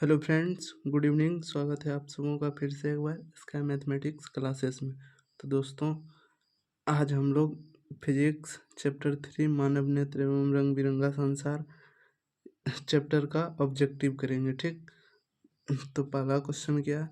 Hello friends, good evening. स्वागत है आप सबों का फिर से एक बार स्काई मैथमेटिक्स क्लासेस में। तो दोस्तों, आज हम लोग फिजिक्स चैप्टर 3 मानव नेत्र एवं रंग बिरंगा संसार चैप्टर का ऑब्जेक्टिव करेंगे। ठीक, तो पहला क्वेश्चन क्या है?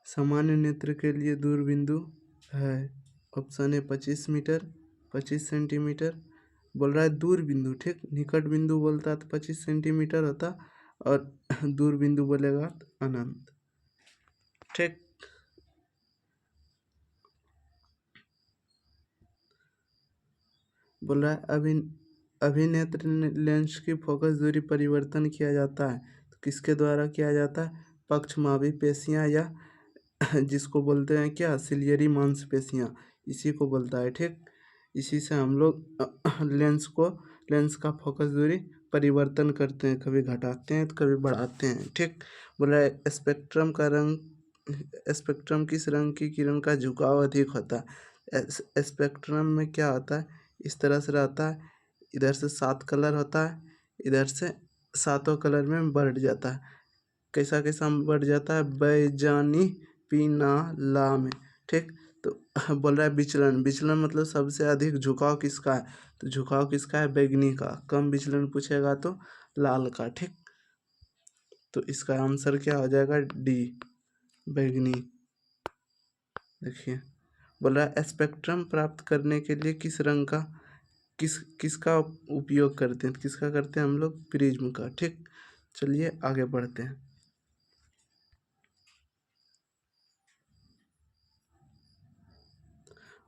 सामान्य नेत्र के लिए दूरबिंदु है। ऑप्शन है 25 मीटर, 25 सेंटीमीटर। बोल रहा है दूर बिंदु। ठीक, निकट बिंदु बोलता तो 25 सेंटीमीटर होता और दूर बिंदु बोलेगा तो अनंत। ठीक, बोल रहा है अभिनेत्र लेंस की फोकस दूरी परिवर्तन किया जाता है तो किसके द्वारा किया जाता है? पक्षमापी पेशियां या जिसको बोलते हैं क्या, सिलियरी मांसपेशियां, इसी को बोलता है। ठीक, इसी से हम लोग लेंस का फोकस दूरी परिवर्तन करते हैं, कभी घटाते हैं तो कभी बढ़ाते हैं। ठीक, बोला है स्पेक्ट्रम किस रंग की किरण का झुकाव अधिक होता है? स्पेक्ट्रम में क्या होता है? इस तरह से रहता है, इधर से 7 कलर होता है, इधर से सातों कलर में बढ़ जाता है। कैसा कैसा बढ़ जाता है? बैजानी पीना ला में। ठीक, तो बोल रहा है विचलन। विचलन मतलब सबसे अधिक झुकाव किसका है? तो झुकाव किसका है? बैगनी का। कम विचलन पूछेगा तो लाल का। ठीक, तो इसका आंसर क्या हो जाएगा? डी, बैगनी। देखिए, बोल रहा है स्पेक्ट्रम प्राप्त करने के लिए किस रंग का किसका उपयोग करते हैं? किसका करते हैं हम लोग? प्रिज्म का। ठीक, चलिए आगे बढ़ते हैं।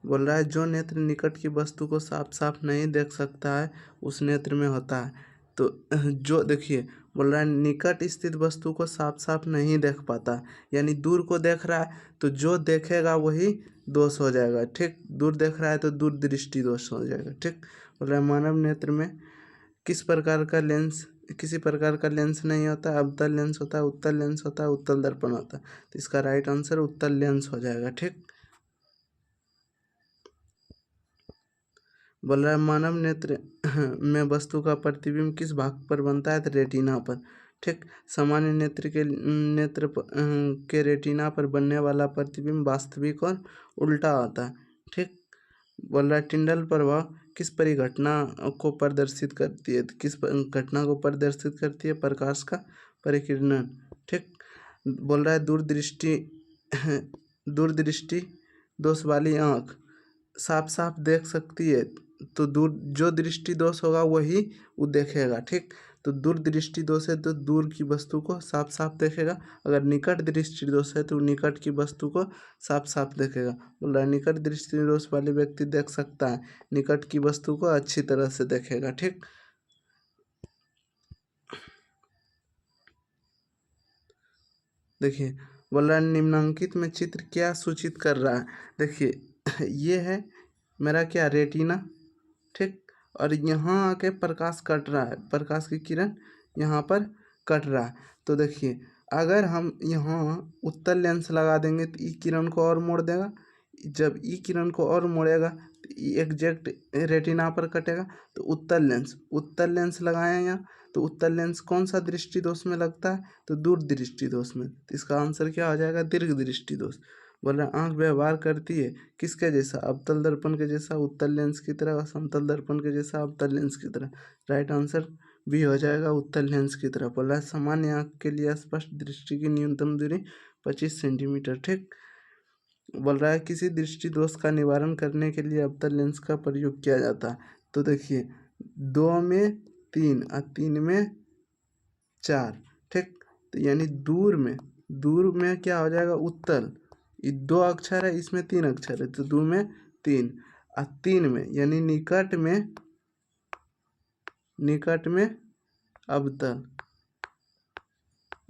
बोल रहा है जो नेत्र निकट की वस्तु को साफ साफ नहीं देख सकता है उस नेत्र में होता है। तो जो देखिए, बोल रहा है निकट स्थित वस्तु को साफ साफ नहीं देख पाता, यानी दूर को देख रहा है तो जो देखेगा वही दोष हो जाएगा। ठीक, दूर देख रहा है तो दूर दृष्टि दोष हो जाएगा। ठीक, बोल रहा है मानव नेत्र में किसी प्रकार का लेंस नहीं होता। अवतल लेंस होता है, उत्तल लेंस होता है, उत्तल दर्पण होता है। तो इसका राइट आंसर उत्तल लेंस हो जाएगा। ठीक, बोल रहा है मानव नेत्र में वस्तु का प्रतिबिंब किस भाग पर बनता है? तो रेटिना पर। ठीक, सामान्य के रेटिना पर बनने वाला प्रतिबिंब वास्तविक और उल्टा होता है। ठीक, बोल रहा है टिंडल प्रभाव किस परिघटना को प्रदर्शित करती है? तो किस घटना को प्रदर्शित करती है? प्रकाश का परिकिरणन। ठीक, बोल रहा है दूरदृष्टि दोष वाली आँख साफ साफ देख सकती है तो दूर जो दृष्टि दोष होगा वही वो देखेगा। ठीक, तो दूर दृष्टि दोष है तो दूर की वस्तु को साफ साफ देखेगा। अगर निकट दृष्टि दोष है तो निकट की वस्तु को साफ साफ देखेगा। बोल रहा है निकट दृष्टि दोष वाले व्यक्ति देख सकता है, निकट की वस्तु को अच्छी तरह से देखेगा। ठीक, देखिए, बोल रहा है निम्नांकित में चित्र क्या सूचित कर रहा है? देखिए ये है मेरा क्या, रेटिना। ठीक, और यहाँ आके प्रकाश कट रहा है, प्रकाश की किरण यहाँ पर कट रहा है। तो देखिए, अगर हम यहाँ उत्तल लेंस लगा देंगे तो ई किरण को और मोड़ देगा। जब ई किरण को और मोड़ेगा तो एग्जैक्ट रेटिना पर कटेगा। तो उत्तल लेंस लगाए हैं यहाँ, तो उत्तल लेंस कौन सा दृष्टि दोष में लगता है? तो दूर दृष्टि दोष में। तो इसका आंसर क्या हो जाएगा? दीर्घ दृष्टि दोष। बोल रहे आंख व्यवहार करती है किसके जैसा? अवतल दर्पण के जैसा उत्तल लेंस की तरह, और समतल दर्पण के जैसा अवतल लेंस की तरह। राइट आंसर बी हो जाएगा, उत्तल लेंस की तरह। बोल रहा है सामान्य आंख के लिए स्पष्ट दृष्टि की न्यूनतम दूरी 25 सेंटीमीटर। ठीक, बोल रहा है किसी दृष्टि दोष का निवारण करने के लिए अवतल लेंस का प्रयोग किया जाता है। तो देखिए, 2 में 3 और 3 में 4। ठीक, तो यानी दूर में क्या हो जाएगा? उत्तल। ये 2 अक्षर है, इसमें 3 अक्षर है, तो 2 में 3 और 3 में यानी निकट में अवतल।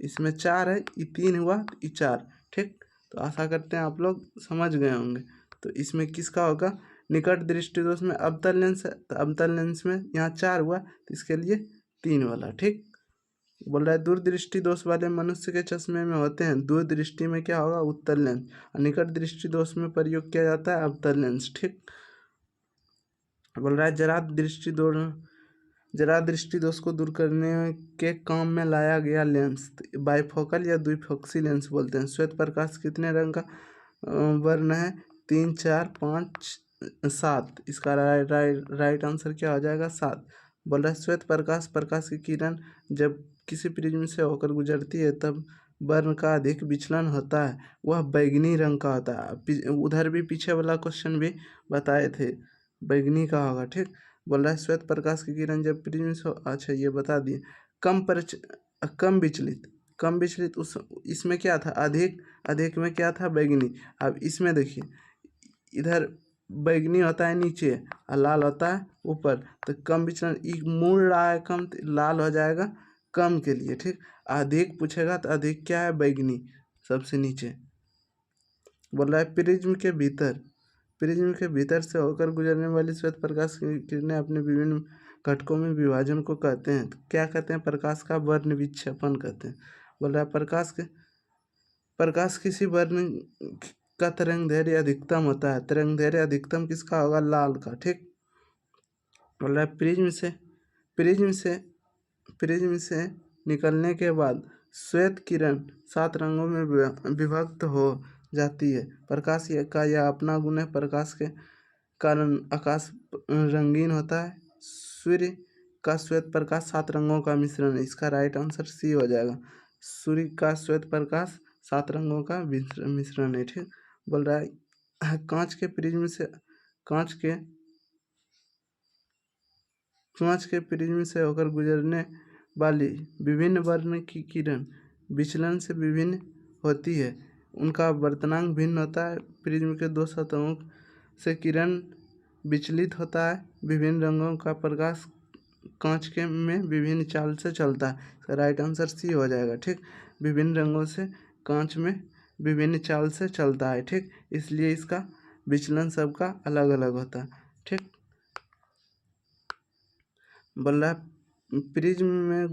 इसमें 4 है, ये 3 हुआ तो ये 4। ठीक, तो आशा करते हैं आप लोग समझ गए होंगे। तो इसमें किसका होगा? निकट दृष्टि दोष में अवतल लेंस है, तो अवतल लेंस में यहाँ 4 हुआ तो इसके लिए 3 वाला। ठीक, बोल रहा है दूरदृष्टि दोष वाले मनुष्य के चश्मे में होते हैं। दूरदृष्टि में क्या होगा? उत्तल लेंस। और निकट दृष्टि दोष में प्रयोग किया जाता है अवतल लेंस। ठीक, बोल रहा है जरा जरा दृष्टि दोष को दूर करने के काम में लाया गया लेंस बाइफोकल या द्विफोक्सी लेंस बोलते हैं। श्वेत प्रकाश कितने रंग का वर्ण है? 3, 4, 5, 7। इसका राइट आंसर क्या हो जाएगा? 7। बोल रहा है श्वेत प्रकाश की किरण जब किसी प्रिज्म से होकर गुजरती है तब वर्ण का अधिक विचलन होता है, वह बैंगनी रंग का होता है। उधर भी पीछे वाला क्वेश्चन भी बताए थे, बैंगनी का होगा। ठीक, बोल रहा है श्वेत प्रकाश की किरण जब प्रिज्म से, अच्छा ये बता दिए। कम विचलित उस इसमें क्या था? अधिक में क्या था? बैंगनी। अब इसमें देखिए, इधर बैंगनी होता है नीचे और लाल होता है ऊपर, तो कम विचलन मुड़ रहा है कम, तो लाल हो जाएगा कम के लिए। ठीक, अधिक पूछेगा तो अधिक क्या है? बैंगनी सबसे नीचे। बोल रहा है प्रिज्म के भीतर से होकर गुजरने वाली श्वेत प्रकाश की किरणें अपने विभिन्न घटकों में विभाजन को कहते हैं। तो क्या कहते हैं? प्रकाश का वर्ण विक्षेपण कहते हैं। बोल रहा है प्रकाश किसी वर्ण का तरंग दैर्घ्य अधिकतम होता है। तरंग दैर्घ्य अधिकतम किसका होगा? लाल का। ठीक, बोल रहा है प्रिज्म से निकलने के बाद श्वेत किरण 7 रंगों में विभक्त हो जाती है। प्रकाश का यह अपना गुण है। प्रकाश के कारण आकाश रंगीन होता है। सूर्य का श्वेत प्रकाश 7 रंगों का मिश्रण है। इसका राइट आंसर सी हो जाएगा। सूर्य का श्वेत प्रकाश 7 रंगों का मिश्रण है। ठीक, बोल रहा है कांच के प्रिज्म से होकर गुजरने वाली विभिन्न वर्ण की किरण विचलन से विभिन्न होती है। उनका वर्तनांक भिन्न होता है। प्रिज्म के 2 सतहों से किरण विचलित होता है। विभिन्न रंगों का प्रकाश कांच के में विभिन्न चाल से चलता है। राइट आंसर सी हो जाएगा। ठीक, विभिन्न रंगों से कांच में विभिन्न चाल से चलता है। ठीक, इसलिए इसका विचलन सबका अलग अलग होता है। ठीक, बोल रहा है प्रिज्म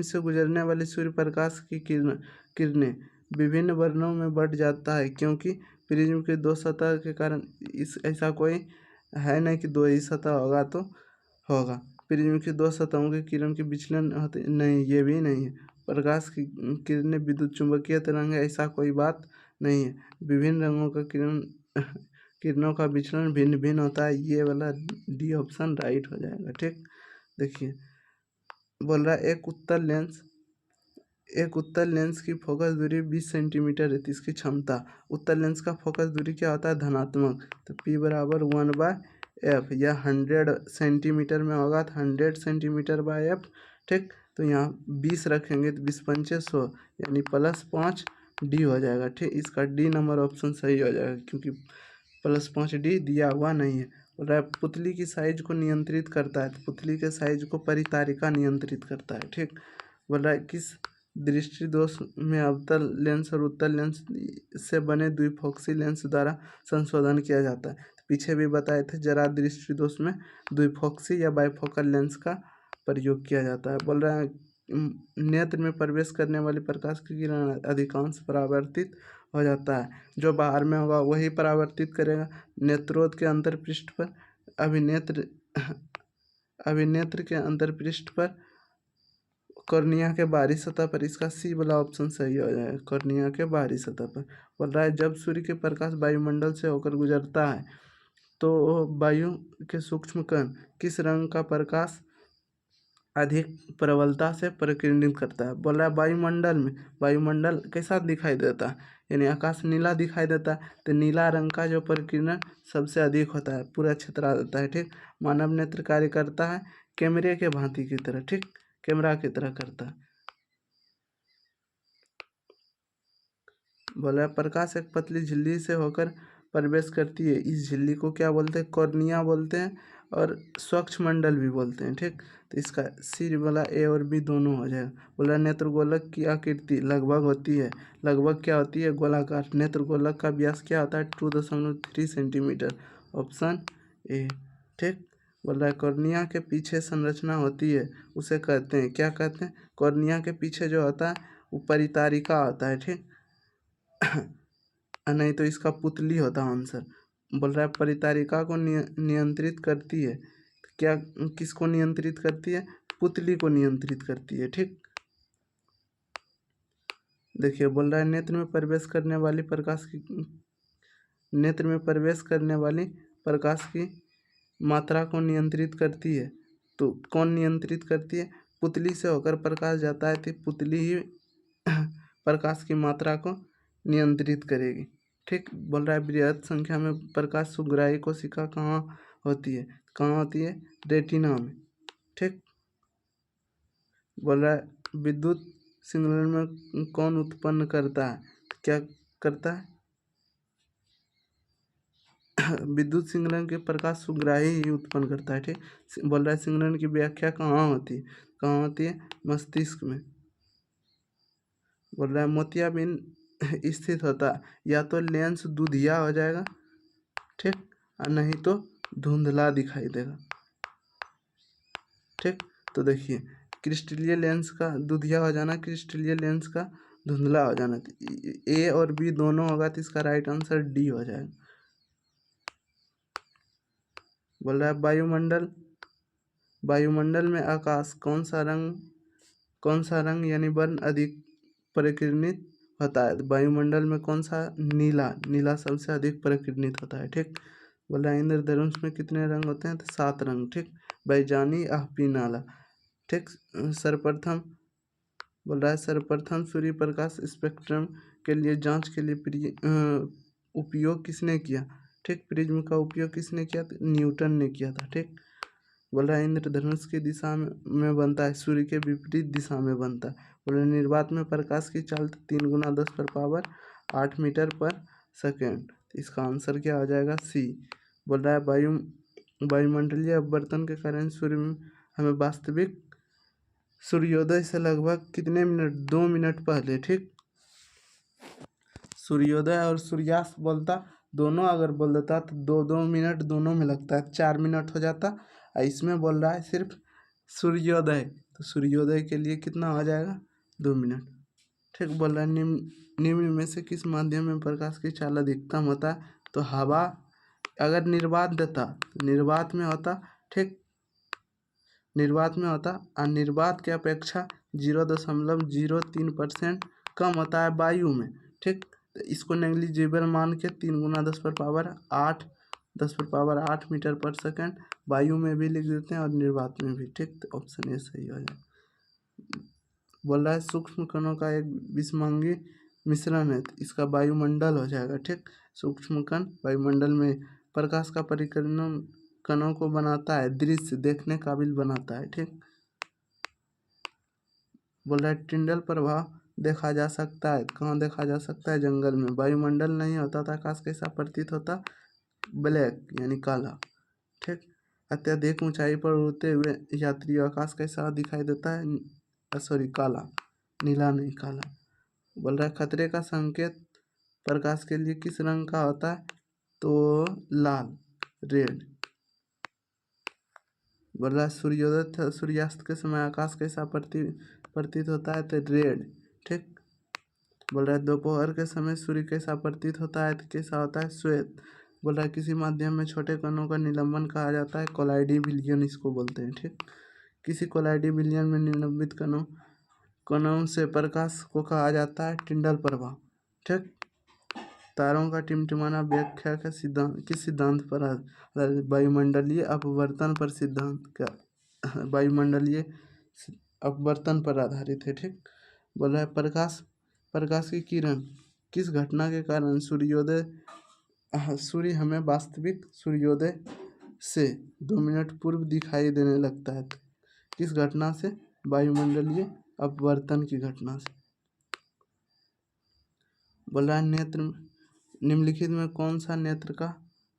से गुजरने वाली सूर्य प्रकाश की किरणें विभिन्न वर्णों में बढ़ जाता है, क्योंकि प्रिज्म के 2 सतह के कारण। ऐसा कोई है नहीं कि 2 ही सतह होगा तो होगा। प्रिज्म की 2 सतहों के किरण के विचलन होते नहीं, ये भी नहीं है। प्रकाश की किरणें विद्युत चुंबकीय तरंग है, ऐसा कोई बात नहीं है। विभिन्न रंगों का किरणों का विचलन भिन्न भिन्न होता है। ये वाला डी ऑप्शन राइट हो जाएगा। ठीक, देखिए बोल रहा है एक उत्तल लेंस की फोकस दूरी 20 सेंटीमीटर है। तो इसकी क्षमता, उत्तल लेंस का फोकस दूरी क्या होता है? धनात्मक। तो P बराबर 1/f, या 100 सेंटीमीटर में होगा तो 100 सेंटीमीटर बाय f। ठीक, तो यहाँ 20 रखेंगे तो 20 पंचे 100, यानी +5 D हो जाएगा। ठीक, इसका D नंबर ऑप्शन सही हो जाएगा, क्योंकि +5 D दिया हुआ नहीं है। बोल रहा है पुतली की साइज को नियंत्रित करता है। तो पुतली के साइज को परितारिका नियंत्रित करता है। ठीक, बोल रहा है किस दृष्टि दोष में अवतल लेंस और उत्तल लेंस से बने द्विफोक्सी लेंस द्वारा संशोधन किया जाता है। पीछे भी बताए थे, जरा दृष्टि दोष में द्विफोक्सी या बाइफोकल लेंस का प्रयोग किया जाता है। बोल रहा है नेत्र में प्रवेश करने वाली प्रकाश की किरण अधिकांश परावर्तित हो जाता है। जो बाहर में होगा वही परावर्तित करेगा। नेत्रोद के अंतर्पृष्ठ पर अभिनेत्र के अंतर्पृष्ठ पर कॉर्निया के बाहरी सतह पर। इसका सी वाला ऑप्शन सही हो जाएगा, कॉर्निया के बाहरी सतह पर। बोल रहा है जब सूर्य के प्रकाश वायुमंडल से होकर गुजरता है तो वायु के सूक्ष्म कण किस रंग का प्रकाश अधिक प्रबलता से प्रकीर्णित करता है? बोल रहा है वायुमंडल कैसा दिखाई देता है? यानी आकाश नीला दिखाई देता है, तो नीला रंग का जो प्रकीर्णन सबसे अधिक होता है, पूरा क्षेत्र आ जाता है। ठीक, मानव नेत्र कार्य करता है कैमरे के भांति की तरह। ठीक, कैमरा की तरह करता है। बोला है प्रकाश एक पतली झिल्ली से होकर प्रवेश करती है। इस झिल्ली को क्या बोलते हैं? कॉर्निया बोलते हैं, और स्वच्छ मंडल भी बोलते हैं। ठीक, तो इसका सी वाला ए और बी दोनों हो जाएगा। बोला नेत्रगोलक की आकृति लगभग होती है, लगभग क्या होती है? गोलाकार। नेत्रगोलक का व्यास क्या होता है? 2.3 सेंटीमीटर, ऑप्शन ए। ठीक, बोल रहा है कॉर्निया के पीछे संरचना होती है, उसे कहते हैं, क्या कहते हैं? कॉर्निया के पीछे जो होता है वो परितारिका होता है। ठीक, नहीं तो इसका पुतली होता आंसर। बोल रहा है परितारिका को नियंत्रित करती है। क्या किसको नियंत्रित करती है? पुतली को नियंत्रित करती है। ठीक, देखिए बोल रहा है नेत्र में प्रवेश करने वाली प्रकाश की मात्रा को नियंत्रित करती है। तो कौन नियंत्रित करती है? पुतली से होकर प्रकाश जाता है तो पुतली ही प्रकाश की मात्रा को नियंत्रित करेगी। ठीक, बोल रहा है बृहद संख्या में प्रकाश सुग्राही कोशिका कहाँ होती है? कहाँ होती है? रेटिना में। ठीक, बोल रहा है विद्युत सिग्नल में कौन उत्पन्न करता है? क्या करता है? विद्युत सिग्नल के प्रकाश सुग्राही ही उत्पन्न करता है। ठीक, बोल रहा है सिग्नल की व्याख्या कहाँ होती है? कहाँ होती है? मस्तिष्क में। बोल रहा है मोतियाबिंद स्थित होता है, या तो लेंस दुधिया हो जाएगा, ठीक, और नहीं तो धुंधला दिखाई देगा। ठीक, तो देखिए क्रिस्टलीय लेंस का दुधिया हो जाना, क्रिस्टलीय लेंस का धुंधला हो जाना, ए और बी दोनों होगा तो इसका राइट आंसर डी हो जाएगा। बोल रहा है वायुमंडल में आकाश कौन सा रंग यानी वर्ण अधिक परिकिरणित होता है? वायुमंडल में कौन सा? नीला सबसे अधिक परिकिरणित होता है। ठीक, बोल रहा है इंद्रधनुष में कितने रंग होते हैं? तो 7 रंग। ठीक, बैजानी आहपी नाला। ठीक, सर्वप्रथम सूर्य प्रकाश स्पेक्ट्रम के लिए जांच के लिए उपयोग किसने किया? ठीक, प्रिज्म का उपयोग किसने किया? तो न्यूटन ने किया था। ठीक, बोल रहा है इंद्रधनुष की दिशा में बनता है, सूर्य के विपरीत दिशा में बनता है। बोल रहा है निर्वात में प्रकाश की चाल 3 गुना 10⁻8 मीटर पर सेकेंड। इसका आंसर क्या हो जाएगा? सी। बोल रहा है वायुमंडलीय अपवर्तन के कारण सूर्य में हमें वास्तविक सूर्योदय से लगभग कितने मिनट? 2 मिनट पहले। ठीक, सूर्योदय और सूर्यास्त बोलता दोनों अगर बोल देता तो 2-2 मिनट दोनों में लगता है, 4 मिनट हो जाता। और इसमें बोल रहा है सिर्फ सूर्योदय, तो सूर्योदय के लिए कितना हो जाएगा? 2 मिनट। ठीक, बोल रहा है निम्न में से किस माध्यम में प्रकाश की चाल अधिकतम होता है? तो हवा। अगर निर्वात देता तो निर्वात में होता। ठीक, निर्वात में होता, और निर्वात की अपेक्षा 0.03% कम होता है वायु में। ठीक, तो इसको नेग्लिजिबल मान के 3 गुना 10⁻8 मीटर पर सेकेंड वायु में भी लिख देते हैं और निर्वात में भी। ठीक, तो ऑप्शन ए सही हो जाए। बोल रहा है सूक्ष्म कणों का एक विषमांगी मिश्रण है, तो इसका वायुमंडल हो जाएगा। ठीक, सूक्ष्म कण वायुमंडल में प्रकाश का परिक्रमण कणों को बनाता है, दृश्य देखने काबिल बनाता है। ठीक, बोल रहा है टिंडल प्रभाव देखा जा सकता है, कहाँ देखा जा सकता है? जंगल में। वायुमंडल नहीं होता था, आकाश कैसा प्रतीत होता? ब्लैक यानी काला। ठीक, अत्यधिक ऊंचाई पर उड़ते हुए यात्री आकाश कैसा दिखाई देता है? सॉरी, काला, नीला नहीं, काला। बोल रहा है खतरे का संकेत प्रकाश के लिए किस रंग का होता है? तो लाल, रेड। बोल रहा है सूर्योदय सूर्यास्त के समय आकाश कैसा प्रतीत होता है? तो रेड। ठीक, बोल रहा है दोपहर के समय सूर्य कैसा प्रतीत होता है? तो कैसा होता है? श्वेत। बोल रहा है किसी माध्यम में छोटे कणों का निलंबन कहा जाता है, कोलाइडी विलयन इसको बोलते हैं। ठीक, किसी कोलाइडी विलयन में निलंबित कणों से प्रकाश को कहा जाता है टिंडल प्रभाव। ठीक, तारों का टिमटिमाना व्याख्या का सिद्धांत किस सिद्धांत पर आधारित? वायुमंडलीय अपवर्तन पर सिद्धांत का वायुमंडलीय अपवर्तन पर आधारित है। ठीक, बोल रहा है प्रकाश की किरण किस घटना के कारण सूर्य हमें वास्तविक सूर्योदय से 2 मिनट पूर्व दिखाई देने लगता है? किस घटना से? वायुमंडलीय अपवर्तन की घटना से। बोल रहा है निम्नलिखित में कौन सा नेत्र का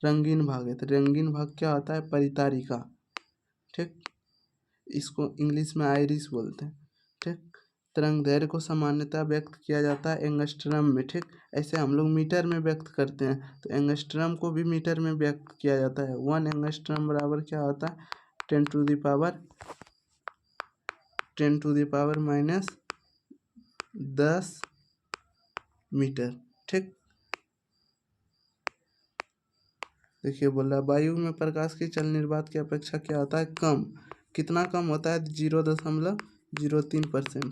रंगीन भाग है? तो रंगीन भाग क्या होता है? परितारिका। ठीक, इसको इंग्लिश में आइरिस बोलते हैं। ठीक, तरंग दैर्घ्य को सामान्यतः व्यक्त किया जाता है एंगस्ट्रम में। ठीक, ऐसे हम लोग मीटर में व्यक्त करते हैं, तो एंगस्ट्रम को भी मीटर में व्यक्त किया जाता है। 1 एंगस्ट्रम बराबर क्या होता है? 10 टू द पावर -10 मीटर। ठीक, देखिए बोल रहा है वायु में प्रकाश की चल निर्वात की अपेक्षा क्या होता है, कम। कितना कम होता है, 0.03%।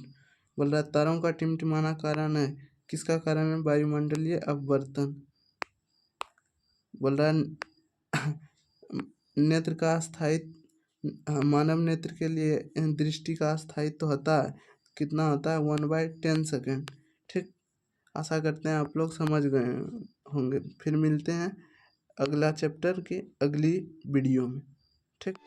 बोल रहा है तारों का टिमटिमाना कारण है, किसका कारण है, वायुमंडलीय अपवर्तन। बोल रहा है नेत्र का स्थायित्व, मानव नेत्र के लिए दृष्टि का स्थायित्व होता है, कितना होता है, 1/10 सेकेंड। ठीक, आशा करते हैं आप लोग समझ गए होंगे। फिर मिलते हैं अगला चैप्टर की अगली वीडियो में। ठीक।